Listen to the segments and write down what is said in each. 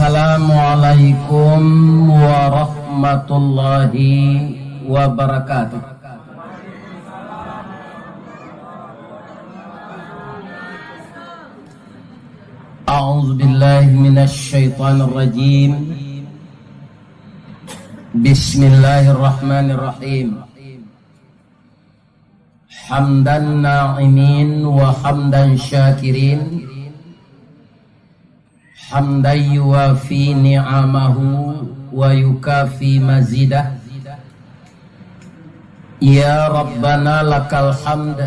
Assalamualaikum warahmatullahi wabarakatuh. A'udzu billahi minasy syaithanir rajim. Bismillahirrahmanirrahim. Hamdan na'imin wa hamdan syakirin, hamdan yuwafi ni'amahu wa yukafi mazidah. Ya Rabbana lakal hamd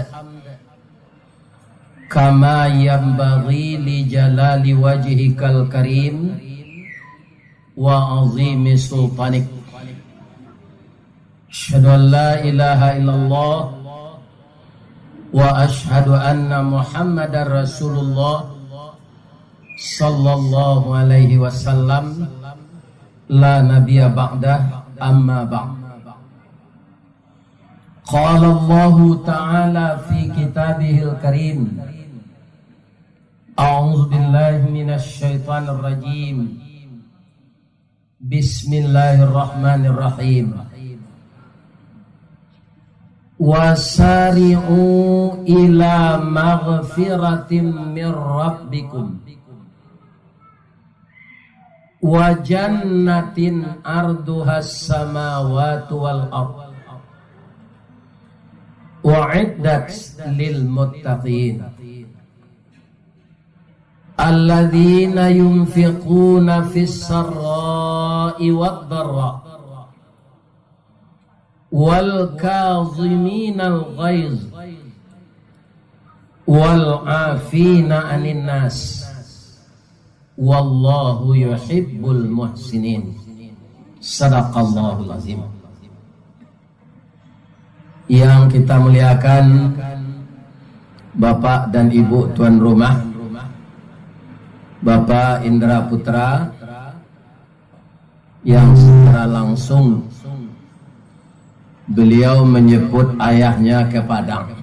kama yanbaghi li jalali wajhikal karim wa azimi sultanik. Asyhadu an la ilaha illallah wa ashhadu anna Muhammadar Rasulullah sallallahu alaihi wasallam, la nabiyya ba'dah, amma ba'd. Qala Allah ta'ala fi kitabihil karim, a'udzu billahi minasy syaithanir rajim. Bismillahirrahmanirrahim. Wasari'u ila maghfiratin min rabbikum wa jannatin arduhas samawati wal ardh u'iddat lil muttaqin alladzina yunfiquna fis sarra'i wad dharra wal kaziminal ghaiz wal 'afina 'anil nas wallahu yuhibbul muhsinin. Sadaqallahul azim. Yang kita muliakan Bapak dan Ibu tuan rumah, Bapak Indra Putra yang secara langsung beliau menyebut ayahnya ke Padang.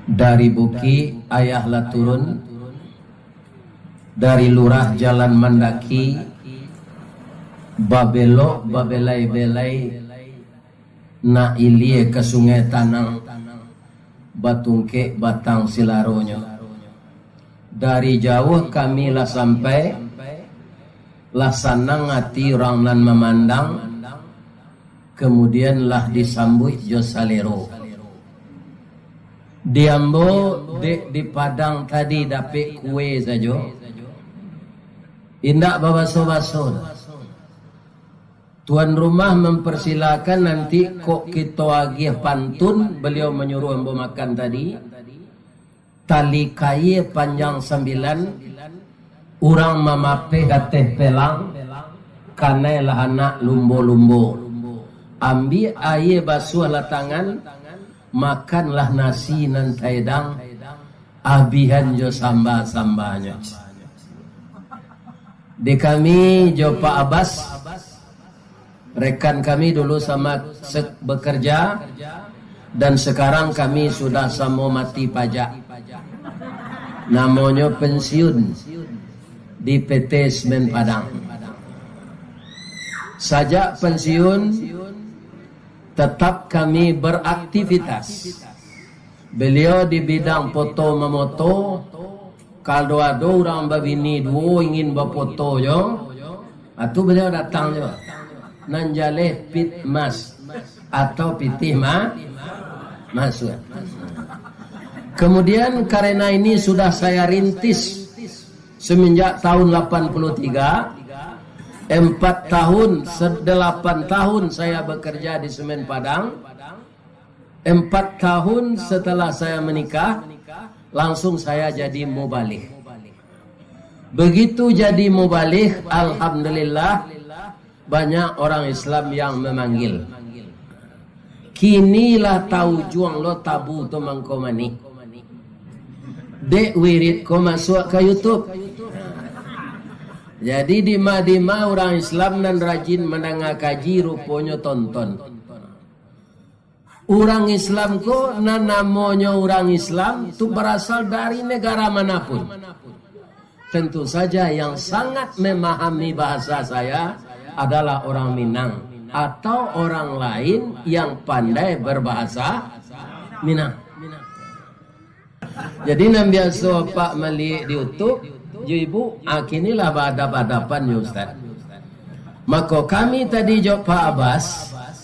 Dari Buki ayahlah turun, dari lurah Jalan Mandaki, babelo babelai-belai na ilie ke Sungai Tanang, batungke batang silaronyo. Dari jauh kami lah sampai lah sanang hati orang nan memandang, kemudian lah disambut Josalero. Diambo di Padang tadi dapet kue saja, indak babaso-baso. Tuan rumah mempersilakan nanti kok kita agih pantun. Beliau menyuruh ambo makan tadi. Tali kaye panjang 9, urang mamape gateh pelang, kanailah anak lumbo-lumbo. Ambil air basuh lah tangan, makanlah nasi nan taidang, abihan jo samba-sambanya. Di kami jo Pak Abbas, rekan kami dulu sama bekerja, dan sekarang kami sudah sama mati pajak. Namanya pensiun di PT Semen Padang. Sajak pensiun tetap kami beraktivitas. Beliau di bidang foto memoto. Kalau ada orang babini dua ingin berfoto yo, itu beliau datang yo. Nanjale pit mas atau pitih masuk. Kemudian karena ini sudah saya rintis semenjak tahun 83, 4 tahun, 8 tahun saya bekerja di Semen Padang. 4 tahun setelah saya menikah, langsung saya jadi mubaligh. Begitu jadi mubaligh, alhamdulillah banyak orang Islam yang memanggil. Kinilah tahu juang lo tabu to mangkomani. Dek wirid ko masuk ke YouTube. Jadi di Madinah orang Islam dan rajin mendengar kaji rupanya tonton. Orang Islam ko namanya orang Islam itu berasal dari negara manapun. tentu saja yang sangat memahami bahasa saya adalah orang Minang atau orang lain yang pandai berbahasa Minang. Jadi nam biasa Pak Malik diutuk, ibu akinilah badap-badapan ya Ustaz. Maka kami tadi jawab Pak Abbas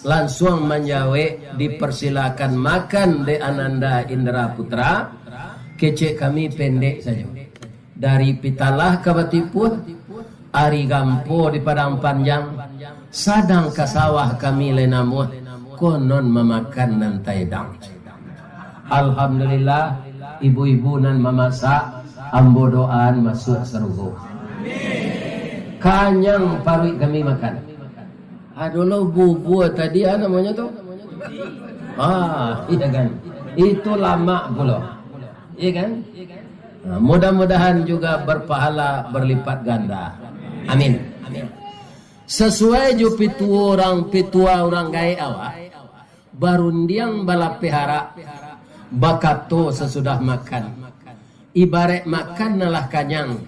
langsung menjawab, dipersilakan makan di Ananda Indra Putra. Kecek kami pendek saja. Dari Pitalah ke Batiput, Ari Gampo di Padang Panjang, sadang ke sawah kami lenamuh, konon memakan nantai dang. Alhamdulillah, ibu-ibu nan memasak, ambo doaan masuk serugo. Kanyang parui kami makan. Aduh bubur tadi namanya tuh. Iya kan. Itu lama pula. Iya kan? Nah, mudah-mudahan juga berpahala berlipat ganda. Amin. Sesuai ju pitua orang gaya awak, barundiang balapihara bakato sesudah makan. Ibarat makan nalah kanyang,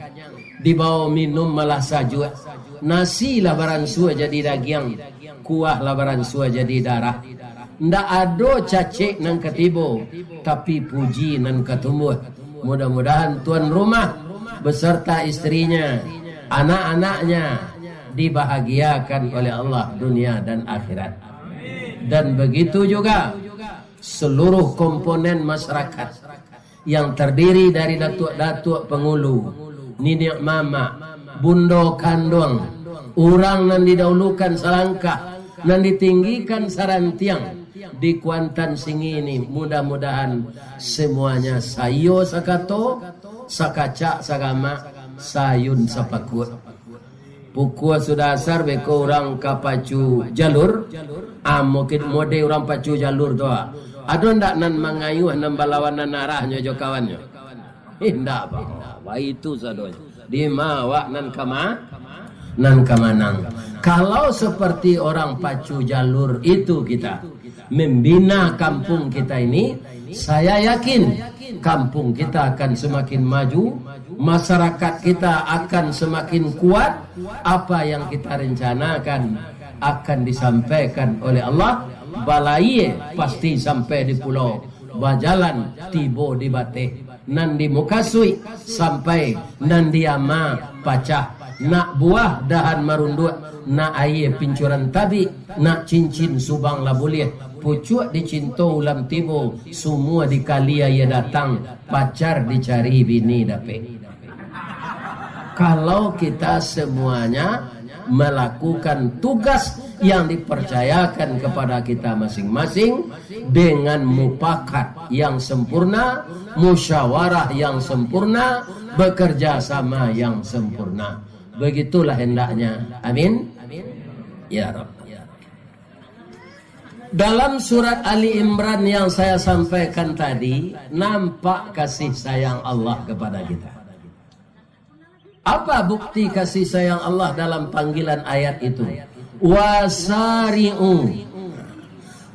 dibawa minum malah sajua. Nasi labaran sua jadi daging, kuah labaran sua jadi darah. Ndak ada cacik nan ketibo, tapi puji nan ketumbuh. Mudah-mudahan tuan rumah beserta istrinya, anak-anaknya dibahagiakan oleh Allah dunia dan akhirat. Dan begitu juga seluruh komponen masyarakat yang terdiri dari datuk-datuk pengulu, ninik mama, bundo kandung, orang nan didahulukan selangkah, nan ditinggikan sarantiang di Kuantan Singi ini. Mudah-mudahan semuanya sayo sakato, sakacak sagama, sayun sapakut. Pukul sudah asar beko orang kapacu jalur, mungkin mode orang pacu jalur doa. Ada ndak nan mangayuh nan balawan nan arahnya jo kawannya? Ndak apa. Itu sadonya. Di mawak nan kamanang. Kalau seperti orang pacu jalur itu kita membina kampung kita ini, saya yakin kampung kita akan semakin maju, masyarakat kita akan semakin kuat. Apa yang kita rencanakan akan disampaikan oleh Allah. Balai pasti sampai di pulau, bajalan tibo di Bateh, nan di Mukasui sampai nan di Ama pacah, nak buah dahan marundut, nak air pincuran tabi, nak cincin subang lah boleh, pucuk di cinto ulam tibo, semua di kalia ia datang, pacar dicari bini dapet. Kalau kita semuanya melakukan tugas yang dipercayakan kepada kita masing-masing dengan mufakat yang sempurna, musyawarah yang sempurna, bekerja sama yang sempurna. Begitulah hendaknya. Amin. Ya Rabb. Dalam surat Ali Imran yang saya sampaikan tadi, nampak kasih sayang Allah kepada kita. Apa bukti kasih sayang Allah dalam panggilan ayat itu? Wasari'u,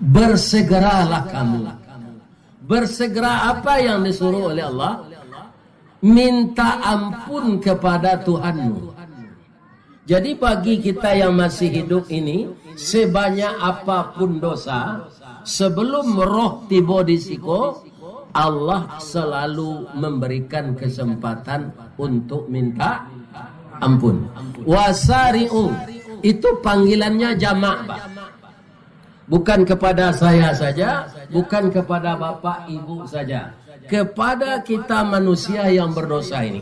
bersegeralah kamu. Bersegera apa yang disuruh oleh Allah? Minta ampun kepada Tuhanmu. Jadi bagi kita yang masih hidup ini, sebanyak apapun dosa, sebelum roh tiba di siko, Allah selalu memberikan kesempatan untuk minta ampun. Wasari'u, itu panggilannya jamak, Pak. Bukan kepada saya saja, bukan kepada bapak ibu saja, kepada kita manusia yang berdosa ini.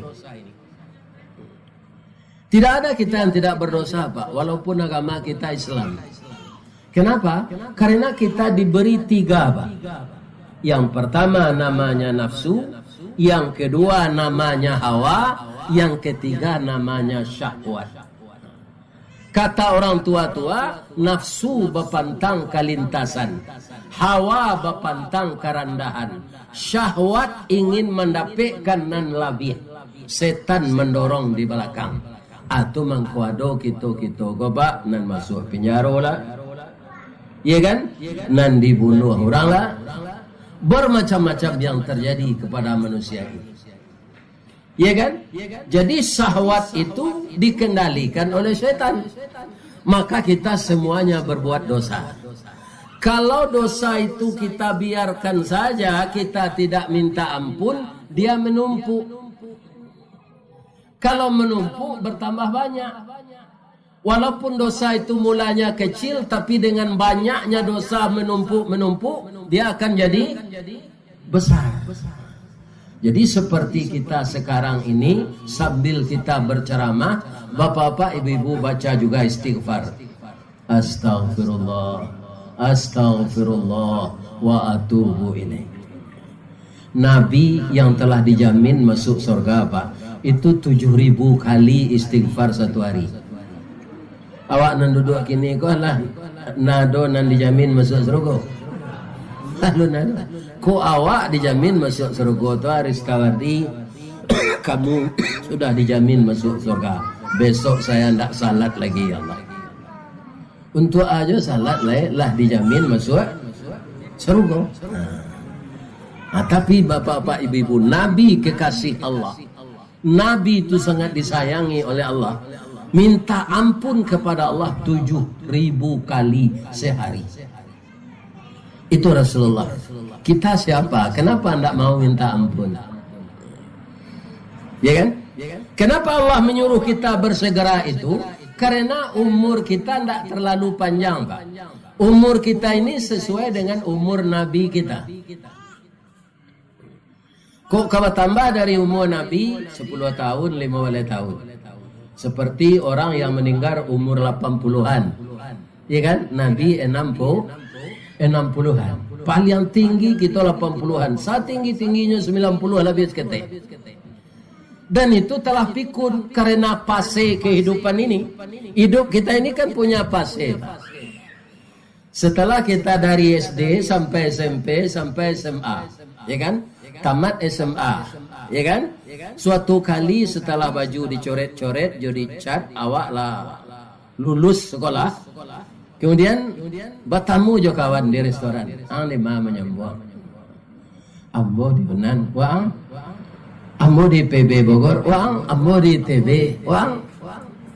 Tidak ada kita yang tidak berdosa, Pak, walaupun agama kita Islam. Kenapa? Karena kita diberi 3, Pak. Yang pertama namanya nafsu, yang kedua namanya hawa, yang ketiga namanya syahwat. Kata orang tua-tua, nafsu bepantang kalintasan, hawa bepantang kerendahan, syahwat ingin mendapatkan nan labih, setan mendorong di belakang. Atau mengkuado kita gobak nan masuk penjara lah, iya kan? Nan dibunuh orang lah. Bermacam-macam yang terjadi kepada manusia ini. Ya kan? Jadi syahwat itu dikendalikan oleh syaitan. Maka kita semuanya berbuat dosa. Kalau dosa itu kita biarkan saja, kita tidak minta ampun, dia menumpuk. Kalau menumpuk bertambah banyak. Walaupun dosa itu mulanya kecil, tapi dengan banyaknya dosa menumpuk, dia akan jadi besar. Jadi seperti kita sekarang ini, sambil kita berceramah, bapak-bapak, ibu-ibu baca juga istighfar. Astaghfirullah, astaghfirullah, wa atubu ilaih. Nabi yang telah dijamin masuk surga, Pak, itu 7.000 kali istighfar satu hari. Awak nan duduk kini kau lah nado nan dijamin masuk surga. Lalu nado, ko awak dijamin masuk surga tu Haris Tawardi, kamu sudah dijamin masuk surga. Besok saya tidak salat lagi, ya Allah. Untuk aja salat lah dijamin masuk surga. Tapi bapak-bapak, ibu-ibu, Nabi kekasih Allah, Nabi itu sangat disayangi oleh Allah. Minta ampun kepada Allah 7.000 kali sehari. Itu Rasulullah. Kita siapa? Kenapa tidak mau minta ampun? Ya kan? Kenapa Allah menyuruh kita bersegera itu? Karena umur kita tidak terlalu panjang, Pak. Umur kita ini sesuai dengan umur Nabi kita. Kok kalau tambah dari umur Nabi 10 tahun, 15 tahun. Seperti orang yang meninggal umur 80-an. Ya kan? Nabi 60-an. Paling tinggi kita 80-an. Saat tinggi-tingginya 90 lebih seketik. Dan itu telah pikun karena fase kehidupan ini. Hidup kita ini kan punya fase. Setelah kita dari SD sampai SMP sampai SMA, ya kan? Tamat SMA, ya kan? Suatu kali setelah baju dicoret-coret, jadi cat, awak lah lulus sekolah. Kemudian bertamu jo kawan di restoran. Ang lima menyambut. Ambo di Benan, wang. Ambo di PB Bogor, wang. Ambo di TB, wang.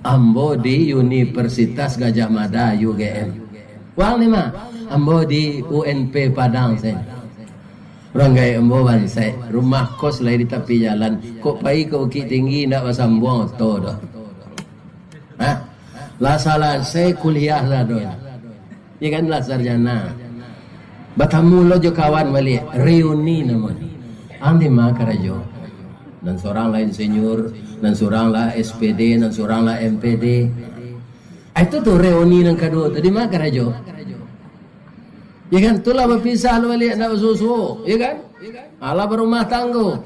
Ambo di Universitas Gajah Mada UGM. Wang lima. Ambo di UNP Padang saya. Ranggai ambo bansai, rumah kos lah di tepi jalan. Kok pai ke Bukit Tinggi nak pasambung to dah. Lah salah saya kuliah lah doh. Ya kan lah sarjana. Bertemu lo jo kawan balik, reuni namanya. Andi mah karajo. Dan seorang lain senior, dan seorang lah SPD, dan seorang lah MPD. Itu tuh reuni yang kedua. Tadi mah karajo. Ya kan, itulah berpisah lo balik nak bersusu, ya kan? Alah berumah tangga,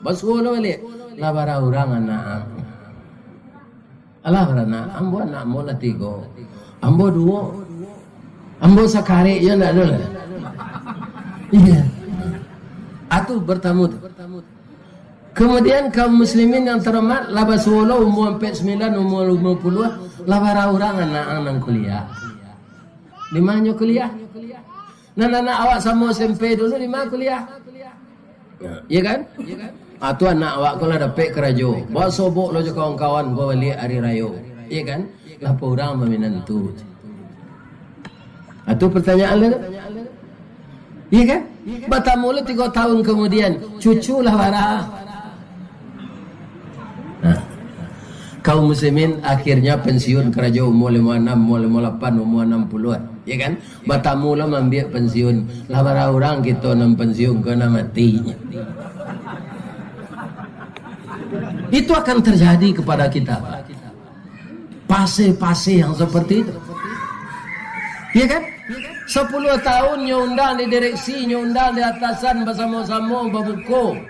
bersusu lo balik. Lah bara orang anak, alah beranak, ambo anak mo lah 3, ambo 2, ambo sakari ya nak dulu. Iya, atu bertamu. Kemudian kaum muslimin yang terhormat, lah bersusu lo umur 49, umur 50, lah bara orang anak kuliah. Di mana kuliah? Anak awak sama SMP dulu di mana kuliah? Ya kan? Tu anak awak kalau dapat kerajo, bawa sobok lo je kawan-kawan bawa balik hari raya. Ya kan? Apa orang meminantu? Itu pertanyaan lo. Ya kan? Bertamu lo 3 tahun kemudian, cucu lah warah. Kaum muslimin akhirnya pensiun kerja umur 56, umur 58, umur 60-an, ya kan? Bertamu lah ambil pensiun. Lah bara orang kita nam pensiun kena matinya. Itu akan terjadi kepada kita, Pak. Fase-fase yang seperti itu. Ya kan? 10 tahun nyundang di direksi, nyundang di atasan bersama-sama berbuku.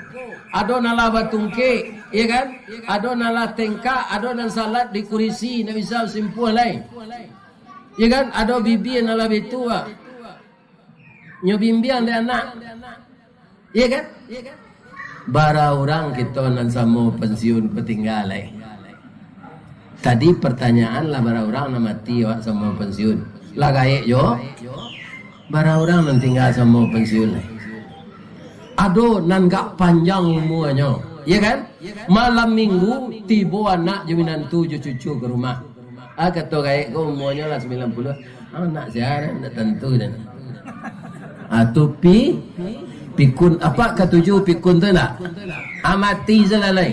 Ada nala batungke, ya kan? Ada nala tengka, ada nala salat di kurisi, nak bisa simpuh lain. Ya kan? Ada bibi nala betua. Nyo bimbiang dia anak. Ya kan? Bara orang kita nan sama pensiun petinggal lain. Tadi pertanyaan lah bara orang nak mati awak sama pensiun. Lah gaek yo. Bara orang nan tinggal sama pensiun lain. Ado nan gak panjang umurnya. ya kan? Malam minggu tiba anak jaminan tujuh cucu ke rumah. Kata kayak kau umurnya lah 90. Anak saya dah tentu dan. Tu pikun apa ketujuh pikun tu nak? Amati selalai.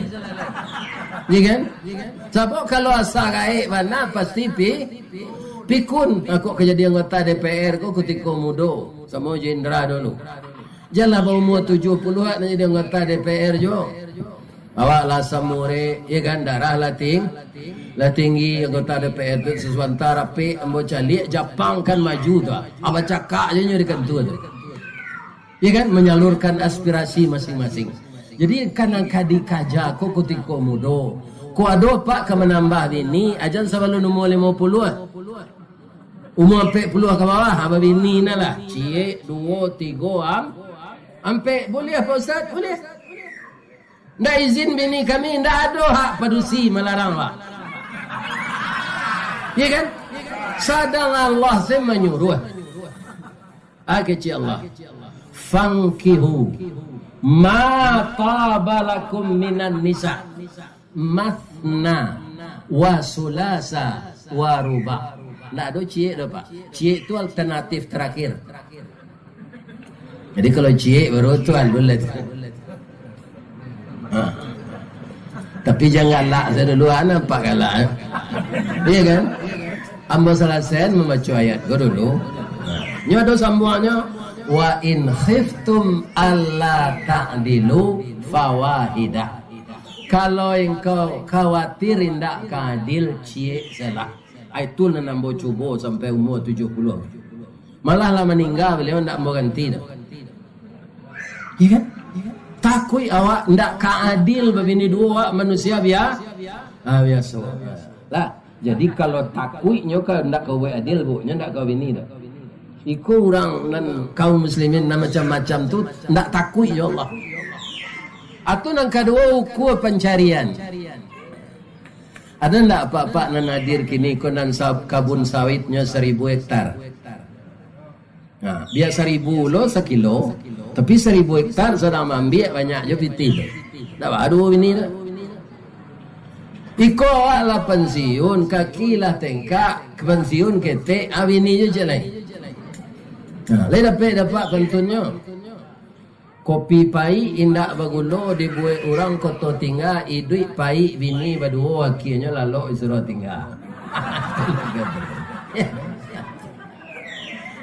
Ya kan? Sebab kalau asal kayak mana pasti pikun. Aku kerja anggota DPR ko ketika muda sama jenderal dulu. Jalan umur 70-an jadi anggota DPR jo. Awak lah samure, ya kan, darah lah tinggi anggota DPR tu sesuatu rapi, ambo calik Jepang kan maju tu. Apa cakap je nyurikan tu. Ya kan, menyalurkan aspirasi masing-masing. Jadi kan kadi kaja ko ketika muda. Ko ado pak ke menambah ini, ajan sebelum umur 50-an. Umur 40 ke bawah, apa bini na lah. Cie, 2, 3 ampe boleh apa Ustaz? Boleh. Ndak izin bini kami, ndak ada hak padusi melarang pak. Ya kan? Sadang Allah saya menyuruh. Kecil Allah. Fankihu ma tabalakum minan nisa mathna wa sulasa wa ruba. Ndak ada cie dah pak. Cie itu alternatif terakhir. Jadi kalau cie baru tuan boleh. Tapi janganlah saya dulu nampak kalah. Iya kan? Amba selesai membaca ayat go dulu. Nya ada sambungannya wa in khiftum alla ta'dilu fawahida. Kalau engkau khawatir tidak keadil cie salah. Itu nambo cubo sampai umur 70. Malah lah meninggal beliau tidak mau ganti dah. Iya kan? Takui awak ndak keadil begini dua manusia biasa. Lah, jadi kalau takui nyoka ndak kau adil bu, ndak kau bini dah. Iku orang dan kaum muslimin na macam-macam tu ndak takui ya Allah. Atau nang kedua ukur pencarian. Ada ndak apa-apa nan hadir kini konan kabun sawitnya 1000 hektar. Nah, biar 1000 lo sekilo. Tapi 1000 hektar sedang ambil banyak je piti tu. Tak baru ini dah. Iko lah pensiun, kaki lah tengkak, pensiun ketek, ini je jalan. Nah, dapat pentunnya. Kopi pai indak bagulo dibuat orang koto tinggal, idui pai bini berdua akhirnya lalu disuruh tinggal.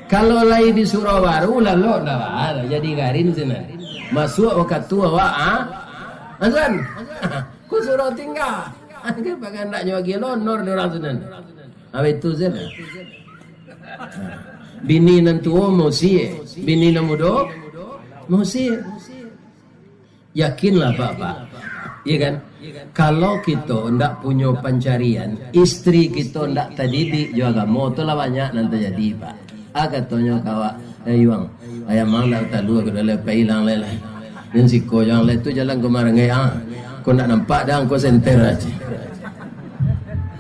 Kalau lain di surau baru lalu dah jadi garin sana. Masuk waktu tua Azan. Ku surau tinggal. Ke pakai nak nyawa lonor orang sana. Apa itu sana? Bini nan tua mosi, bini nan muda mosi. Yakinlah Pak. Iya kan? Kalau kita ndak punya pencarian, istri kita ndak terdidik juga mau tu lah banyak nanti jadi Pak. Katanya kawa ayuang ayam mang dah talu ke dalam pailang lele dan si ko yang le tu jalan ke marangai kau nak nampak dah kau senter aja.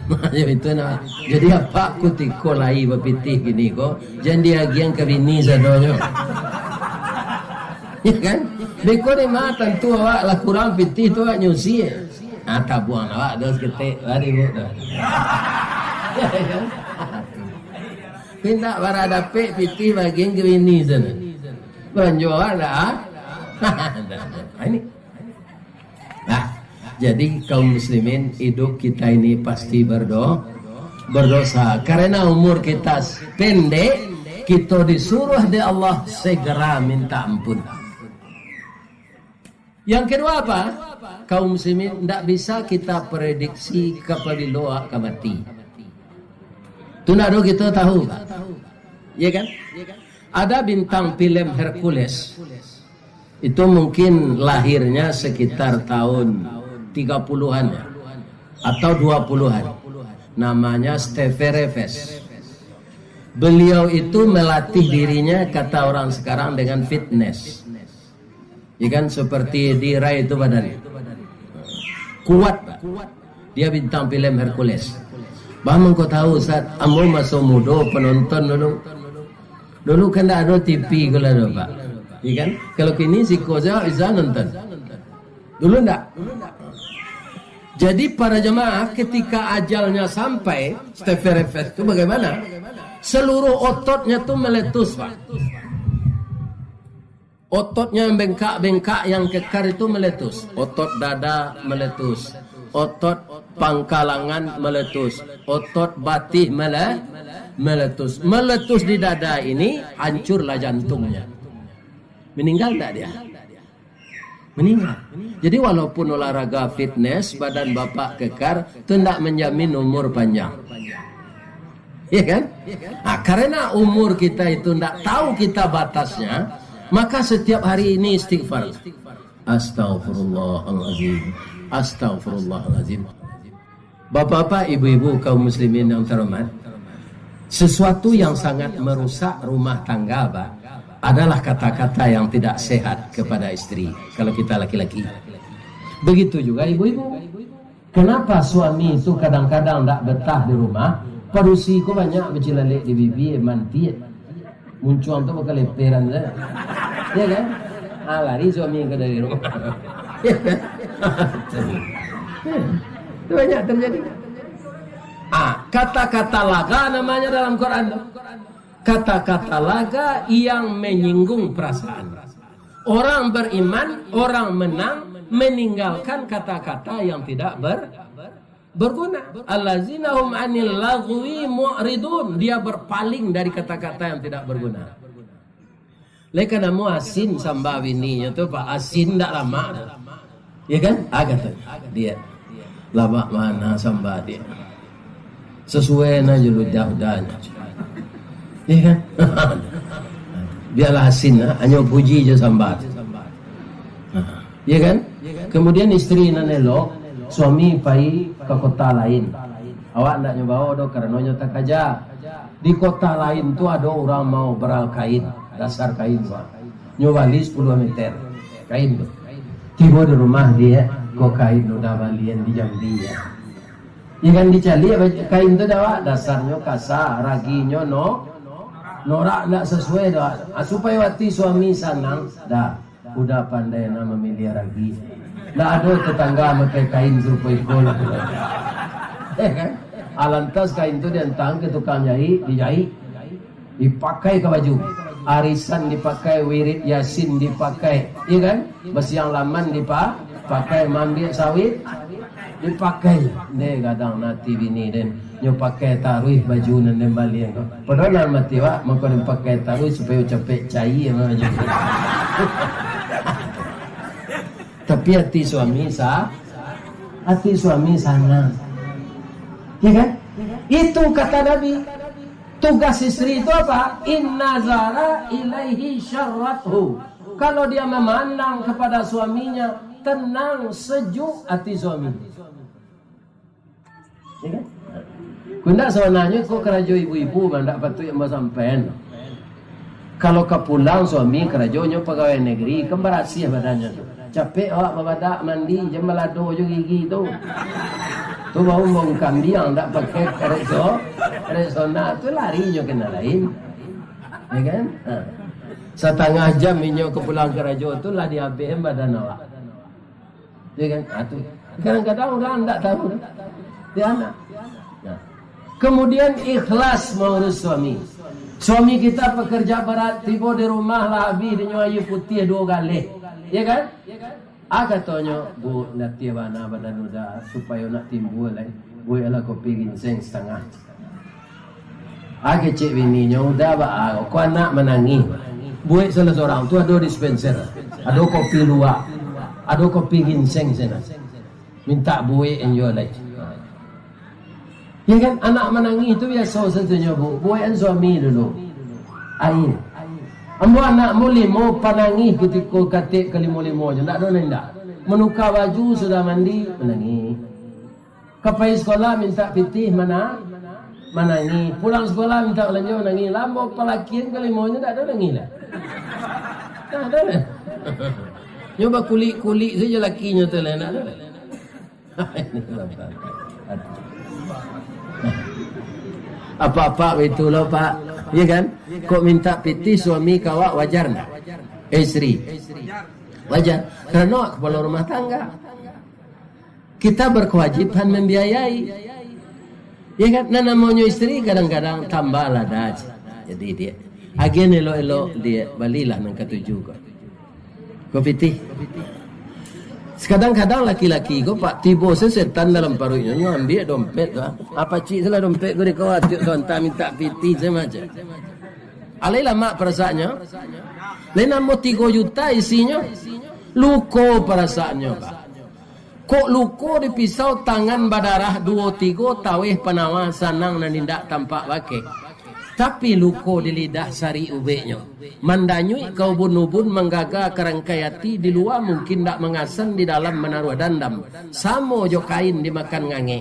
Macam itu nak. Jadi apa aku tiko lai berpitih gini ko jangan dia giang ke bini sadonyo. Ya kan? Beko ni mah tentu awak lah kurang pitih tu awak nyusi. Tak buang awak dos ketik lari bu. Ya kan? Minta para dapet pitih bagian ke bini sana. Penjual dah. Ini. Nah, jadi kaum muslimin hidup kita ini pasti berdosa. Karena umur kita pendek, kita disuruh oleh Allah segera minta ampun. Yang kedua apa? Kaum muslimin tidak bisa kita prediksi kapan akan mati. Itu nak kita tahu, Pak. Ya kan? Ada bintang film Hercules. Itu mungkin lahirnya sekitar tahun 30-an atau 20-an. Namanya Steve Reves. Beliau itu melatih dirinya, kata orang sekarang, dengan fitness. Ya kan, seperti diraih itu badannya. Kuat, Pak. Dia bintang film Hercules. Bahman kau tahu saat ambo masuk muda penonton dulu kan tak ada TV kalau ada Pak. Ya kan? Kalau kini si koza bisa nonton. Dulu enggak. Jadi para jemaah ketika ajalnya sampai, Stephenefes itu bagaimana? Seluruh ototnya tuh meletus, Pak. Ototnya yang bengkak-bengkak yang kekar itu meletus. Otot dada meletus. Otot pangkalangan meletus. Otot batih meletus. Meletus di dada ini, hancurlah jantungnya. Meninggal tak dia? Meninggal. Jadi walaupun olahraga fitness, badan bapak kekar, itu tidak menjamin umur panjang. Iya kan? Nah, karena umur kita itu tidak tahu kita batasnya, maka setiap hari ini istighfar. Astaghfirullahaladzim. Astaghfirullahaladzim. Bapak-bapak, ibu-ibu, kaum muslimin yang terhormat, sesuatu yang sangat merusak rumah tangga, Pak, adalah kata-kata yang tidak sehat kepada istri kalau kita laki-laki. Begitu juga ibu-ibu. Kenapa suami itu kadang-kadang tidak betah di rumah? Parusi ko banyak bercilalek di bibi manti. Muncul tu bakal leperan saja. Ya kan? Lari suami ke dari rumah. Itu banyak terjadi. Kata-kata laga namanya dalam Quran. Kata-kata laga yang menyinggung perasaan. Orang beriman, orang menang, meninggalkan kata-kata yang tidak berguna. Allazina hum 'anil laghwi mu'ridun. Dia berpaling dari kata-kata yang tidak berguna. Leka namu asin samba bininya tu Pak, asin tak lama. Ya kan? Kata dia. Lama mana samba dia. Sesuai na juludah-udahnya. Ya kan? Biarlah asin, hanya puji je sambat. Ya kan? Kemudian istri nanelok, suami pai ke kota lain. Awak nak nyoba do karena nyata kaja. Di kota lain tu ada orang mau beral kain, dasar kain Pak. Nyoba li 10 meter kain tu. Tiba di rumah dia, kok kain udah balian di Jambi ya. Ya kan dicari kain tu dah dasarnya kasar, raginya norak tak sesuai dah. Supaya wati suami senang dah. Udah pandai nama memilih ragi. Tak ada tetangga pakai kain serupa ikol. Kan? Alantas kain tu diantang ke tukang dijahit. Dipakai ke baju. Arisan dipakai, wirid yasin dipakai. Iya kan? Besiang laman dipakai, mandi sawit dipakai. Dia kadang nanti bini dan nyo pakai taruh baju nan balian. Padahal mati wa maka pakai taruh supaya capek cai baju. Tapi hati suami sana. Ya kan? Itu kata Nabi. Tugas istri itu apa? Inna zara ilaihi syarrathu. Kalau dia memandang kepada suaminya, tenang, sejuk hati suami. Ya kan? Kunda sebenarnya kok kerajo ibu-ibu mandak patut yang sampean. Kalau kepulang suami kerajonya pegawai negeri, kembarasi badannya tu. Capek awak babadak mandi, jam melado je gigi tu. Tu bau kambing tak pakai resona tu lari je kena lain. Ya kan? Setengah jam inyo kepulang kerajo tu lah dihabis badan awak. Ya kan? Tu. Kadang-kadang orang tak tahu dah. Dia anak. Kemudian ikhlas mengurus suami. Suami kita pekerja berat, tiba di rumah lah habis dia ayu putih 2 kali. Ya kan? Katanya, bu, nanti mana badan udah supaya nak timbul lah. Bu, ialah kopi ginseng setengah. Kecik bininya udah kau anak menangis. Bu, salah seorang tu ada dispenser. Ada kopi luar. Ada kopi ginseng sana. Minta bu enjoy lagi. Ya kan, anak menangis itu biasa satunya bu. Buat suami dulu. Air. Ambo anak mu 5 panangis ketika katik ke 5 je. Tak ada lain tak. Menukar baju sudah mandi menangis. Kapai sekolah minta pitih menangis. Pulang sekolah minta belanja menangis. Lama pelakian ke 5 nya tak ada nangis lah. Tak ada lah. Nyoba kulit-kulit saja lakinya tu lah. Tak ada lah. Apa-apa itulah Pak. Ya kan? Kok minta piti suami kawak wajar tak? Istri. Wajar. Karena kepala rumah tangga. Kita berkewajiban membiayai. Ya kan? Nah namanya istri kadang-kadang tambah lah dah. Jadi dia agen elo-elo dia balilah nang ketujuh kok. Kopiti. Kadang-kadang laki-laki kok pak tiba sesetan dalam paruhnya ngambil dompet lah. Apa cik salah dompet gue dikawat kontak minta piti semacam. Alailah mak perasaannya. Lain mau 3 juta isinya. Luko perasaannya pak. Kok luko dipisau tangan badarah 2-3 tawih penawa sanang dan nindak tampak wake. Tapi luko di lidah sari ubeknya. Mandanyui kau bunubun menggaga kerangkayati di luar mungkin tak mengasan di dalam menaruh dandam. Samo jo kain dimakan ngange.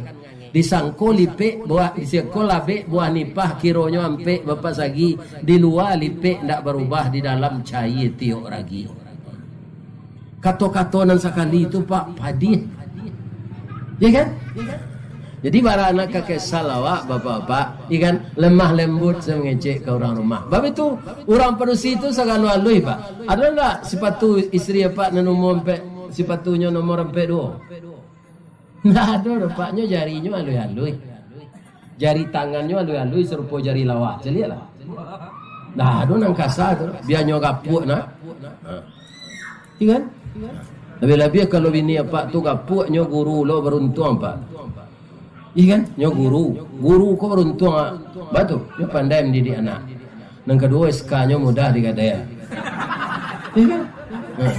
Disangko lipe buah disangko labe buah nipah kironyo ampe bapak sagi di luar lipe ndak berubah di dalam cai tiok ragi. Kato-katonan sekali itu pak padih. Ya kan? Jadi para anak kakek salawak bapak-bapak, ikan lemah lembut saya mengecek ke orang rumah. Bab itu orang penusi itu sagano alui pak. Ada enggak sepatu istri pak nomor sepatunya nomor 2? Nah ada paknya jarinya alui-alui. Jari tangannya alui-alui serupa jari lawak. Jadi lah. Nah ada nang kasar tu biarnya gapuk nak. Ikan? Lebih-lebih kalau bini apa tu gapuknya guru lo beruntung pak. Iya kan? Nyo guru kok beruntung ah. Batu, nyo pandai mendidik anak. Nang kedua SK-nya mudah digadaya. Iya kan? Nah.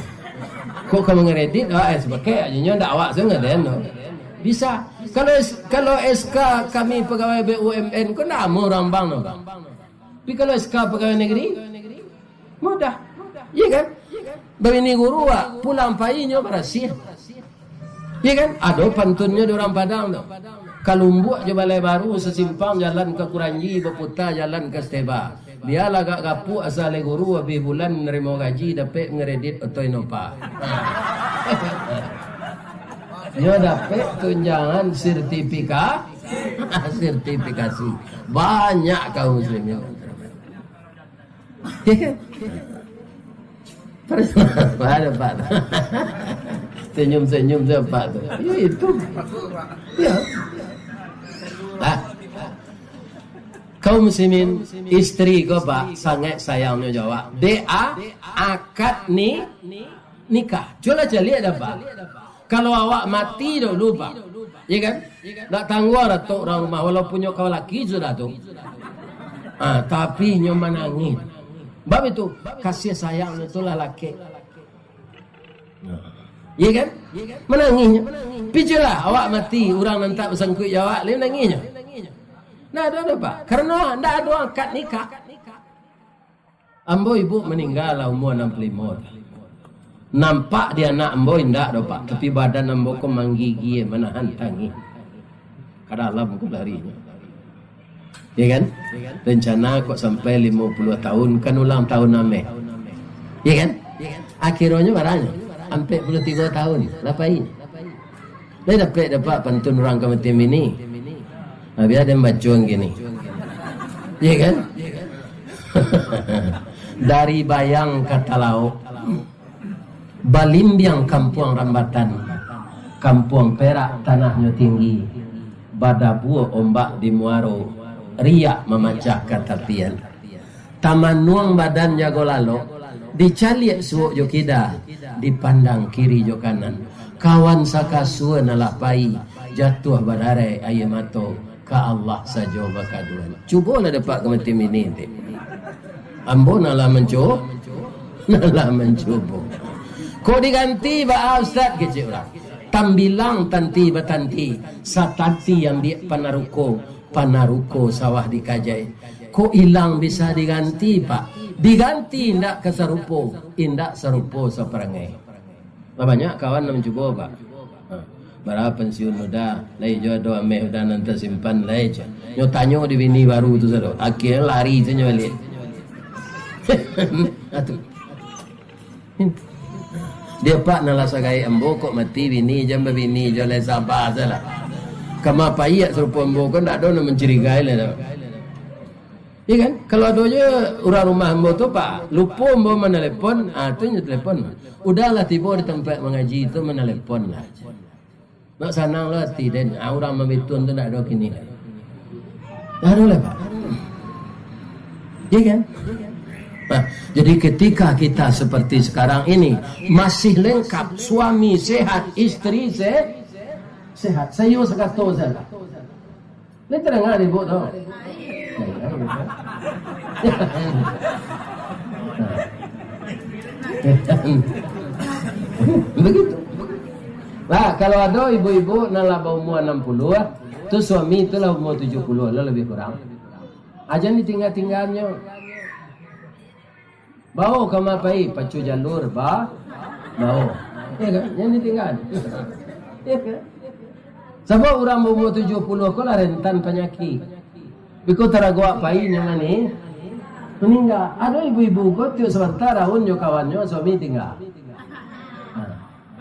Kok kamu ngeredit sebagai aja nyo ndak awak saya ngadain no. Bisa. Kalau SK kami pegawai BUMN kok ndak mau rambang no. Tapi kalau SK pegawai negeri mudah. Iya kan? Begini guru pulang pagi nyo berhasil. Iya kan? Ada pantunnya di orang Padang tuh. Kalumbuk je balai baru sesimpang jalan ke Kuranji berputar jalan ke Steba. Dia lagak gapu asal guru habis bulan nerima gaji dapat ngeredit atau inopa. Dia dapat tunjangan sertifikasi. Banyak kaum muslimin. Ada Pak. Senyum-senyum siapa tu? Ya itu. Ya. Kaum muslimin istri ko pak sangat sayangnya jawab. Dia akad nikah. Jual aja lihat apa? Kalau awak mati dulu pak, ya kan? Tak tangguh tu orang rumah walaupun nyo kau laki sudah tu. Tapi nyo menangis. Bab itu kasih sayang itulah laki. Iya kan? Menangisnya. Pijulah awak mati, orang nantak bersangkut jawab, lain menangisnya. Nah, ada pak. Karena tidak ada akad nikah. Ambo ibu meninggal lah umur 65. Nampak dia anak ambo tidak ada pak. Tapi badan ambo kok menggigih, menahan tangis. Kadalam kok larinya. Ya kan? Rencana kok sampai 50 tahun kan ulang tahun ame. Ya kan? Akhirnya barangnya. Sampai 23 tahun. Lapain. Dia dapat pantun orang kematim ini. Habis ada bacuan gini. Ya kan? Dari bayang kata lauk. Balimbiang kampung Rambatan. Kampung Perak tanahnya tinggi. Badabu ombak di Muaro. Riak memacah katapian. Taman nuang badan jago lalo. Dicaliak suuk jo kida. Dipandang kiri jo kanan. Kawan sakasua nalapai. Jatuh badare ayamato. Ka Allah saja bakaduan. Cubalah dapat kematim ini. Ambo nalah mencoba. Kau diganti ba ustaz kecil orang. Tambilang tanti batanti. Satanti yang dia panaruko sawah dikajai. Kok hilang bisa diganti pak? Diganti indak keserupo, indak serupo seperangai. Banyak kawan yang mencoba pak. Berapa pensiun udah, lai jodoh ame udah nanti simpan lai je. Nyo tanyo di bini baru tu sado. Akhirnya lari tu nyo balik. Atuh. Dia pak nalah sagai embo kok mati bini jam bini joleh sabar salah. Kama payah serupa embo kan tak ada nak mencurigai lah. Iya kan? Kalau ada aja orang rumah hamba tu pak, lupa hamba menelepon, tu telepon. Udahlah tiba di tempat mengaji itu menelepon lah. Nak sanang lah tidak. Orang membetun tu nak ada kini. Dah ada lah pak. Iya kan? Nah, jadi ketika kita seperti sekarang ini masih lengkap, suami sehat, istri sehat. Saya sekata saja. Ini terang ibu tahu. Begitu. Nah, kalau ada ibu-ibu nala umur 60, tu suami itulah umur 70, lah lebih kurang. Aja ni tinggal-tinggalnya. Bau kama pai pacu jalur bau. Ya kan? Yang ditinggal. Ya kan? Sebab orang umur 70 ko lah rentan penyakit. Biko taragwa pai nang ani meninggal. Ada ibu-ibu ko tiap sebentar tahun yo kawannya suami tinggal.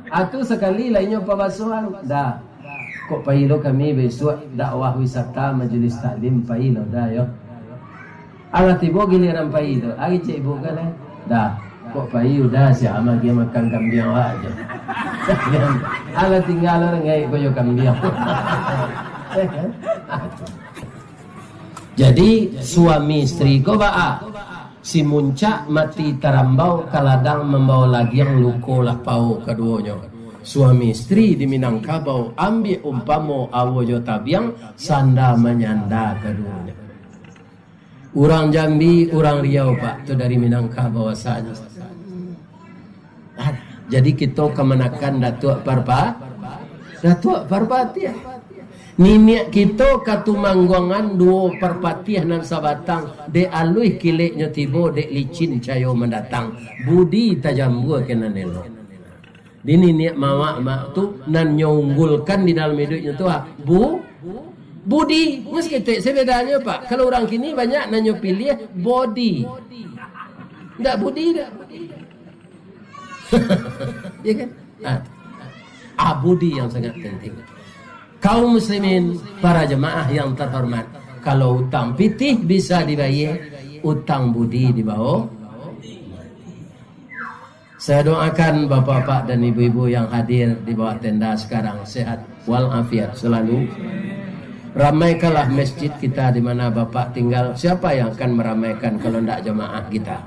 Atu sekali lainnya pabasuhan dah. Kok pai lo kami besok dakwah wisata majelis taklim pai lo dah yo. Alat tiba giliran pai itu, lagi cik ibu kan dah, kok pai udah siapa dia makan kambing aja. Alat tinggal orang ngai koyo kambing. Jadi suami istri ko ba si muncak mati terambau kaladang membawa lagi yang luko lah pau keduanya. Suami istri di Minangkabau ambil umpamo awojo tabiang sanda menyanda keduanya. Orang Jambi, orang Riau pak, tu dari Minangkabau saja. Jadi kita kemenakan Datuk Parpati. Niniak kita katumanggongan dua perpatiah nan sabatang de alui kileknya tibo de licin cayo mendatang budi tajam gua kena nelo. Di niniak mama mak tu nan nyunggulkan di dalam hidupnya tu budi, meski itu sebedanya pak. Kalau orang kini banyak nanya pilih body, tidak budi dah. Ya kan? Budi yang sangat penting. Kaum muslimin, para jemaah yang terhormat, kalau utang pitih bisa dibayar, utang budi di bawah. Saya doakan bapak-bapak dan ibu-ibu yang hadir di bawah tenda sekarang sehat walafiat selalu. Ramaikanlah masjid kita di mana Bapak tinggal. Siapa yang akan meramaikan kalau tidak jemaah kita?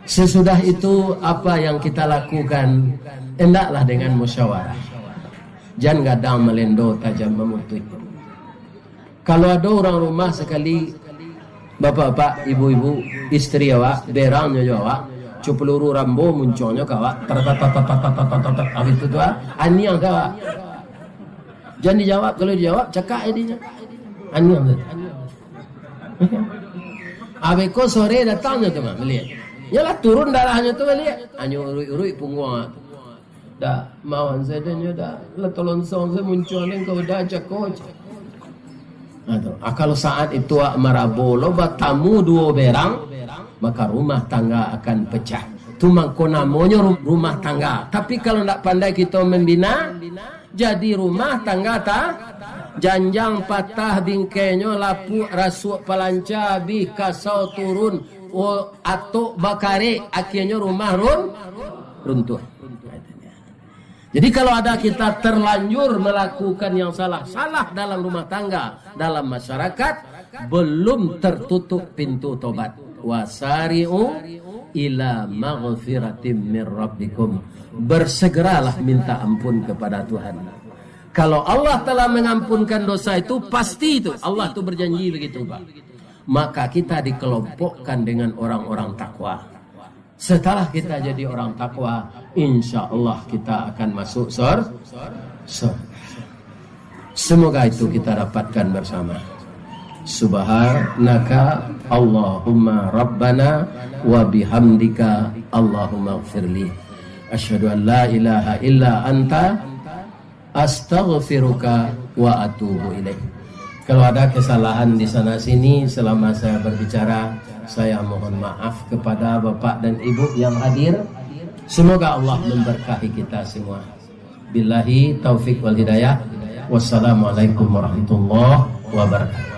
Sesudah itu apa yang kita lakukan, hendaklah dengan musyawarah. Jangan gadang melendo tajam memutui. Kalau ada orang rumah sekali, bapak-bapak, ibu-ibu, istri awak, berangnya awak, peluru rambo munculnya kawak, itu tu ani yang kawak. Jangan dijawab, kalau dijawab cakap jadinya. Anu tu. Abeko sore datangnya tu mah melihat. Yalah turun darahnya tu melihat. Anyo urui-urui punggung. Dah mawan saya dan dah letolon song saya muncul ni kau dah cakap. Kalau saat itu marabo loba tamu dua berang, maka rumah tangga akan pecah. Tu mangko namanya rumah tangga. Tapi kalau tak pandai kita membina, jadi rumah tangga janjang patah bingkainya lapuk rasuk palanca bi kasau turun atau bakare akhirnya rumah runtuh. Jadi kalau ada kita terlanjur melakukan yang salah dalam rumah tangga, dalam masyarakat, belum tertutup pintu tobat. Wasari'u ila maghfiratim min rabbikum. Bersegeralah minta ampun kepada Tuhan. Kalau Allah telah mengampunkan dosa itu, pasti itu Allah itu berjanji begitu Pak. Maka kita dikelompokkan dengan orang-orang takwa. Setelah kita jadi orang takwa, insya Allah kita akan masuk surga. Semoga itu kita dapatkan bersama. Subhanaka Allahumma Rabbana wa bihamdika Allahumma gfirli. Asyhadu an la ilaha illa anta astaghfiruka wa atubu ilaih. Kalau ada kesalahan di sana sini selama saya berbicara, saya mohon maaf kepada Bapak dan Ibu yang hadir. Semoga Allah memberkahi kita semua. Billahi taufik wal hidayah. Wassalamualaikum warahmatullahi wabarakatuh.